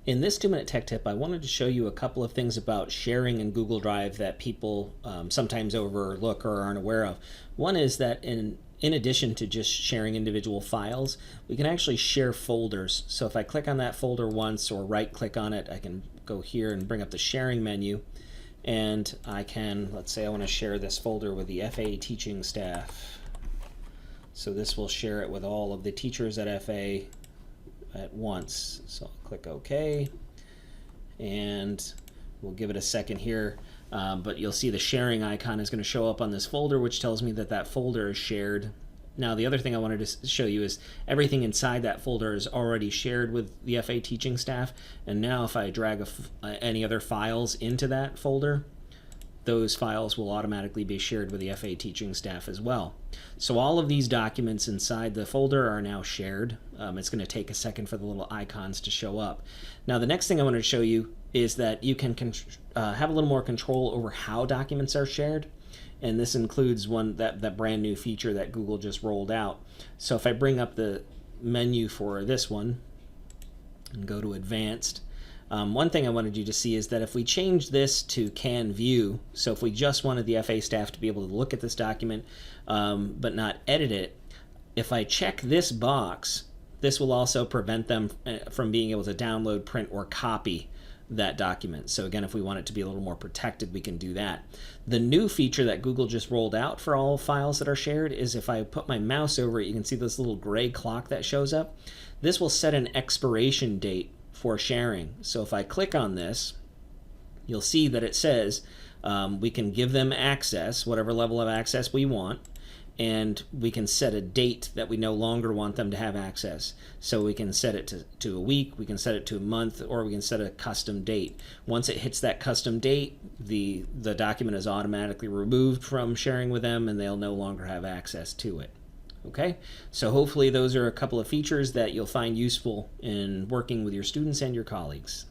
In this 2-minute tech tip, I wanted to show you a couple of things about sharing in Google Drive that people sometimes overlook or aren't aware of. One is that in addition to just sharing individual files, we can actually share folders. So if I click on that folder once or right click on it, I can go here and bring up the sharing menu, and I can, let's say I want to share this folder with the FA teaching staff. So this will share it with all of the teachers at FA at once. So I'll click OK, and we'll give it a second here, but you'll see the sharing icon is going to show up on this folder, which tells me that that folder is shared. Now the other thing I wanted to show you is everything inside that folder is already shared with the FA teaching staff, and now if I drag any other files into that folder, those files will automatically be shared with the FA teaching staff as well. So all of these documents inside the folder are now shared. It's going to take a second for the little icons to show up. Now the next thing I want to show you is that you can have a little more control over how documents are shared, and this includes that brand new feature that Google just rolled out. So if I bring up the menu for this one and go to Advanced, one thing I wanted you to see is that if we change this to Can View, so if we just wanted the FA staff to be able to look at this document but not edit it, if I check this box, this will also prevent them from being able to download, print, or copy that document. So again, if we want it to be a little more protected, we can do that. The new feature that Google just rolled out for all files that are shared is if I put my mouse over it, you can see this little gray clock that shows up. This will set an expiration date for sharing. So if I click on this, you'll see that it says we can give them access, whatever level of access we want, and we can set a date that we no longer want them to have access. So we can set it to a week, we can set it to a month, or we can set a custom date. Once it hits that custom date, the document is automatically removed from sharing with them, and they'll no longer have access to it. Okay, so hopefully those are a couple of features that you'll find useful in working with your students and your colleagues.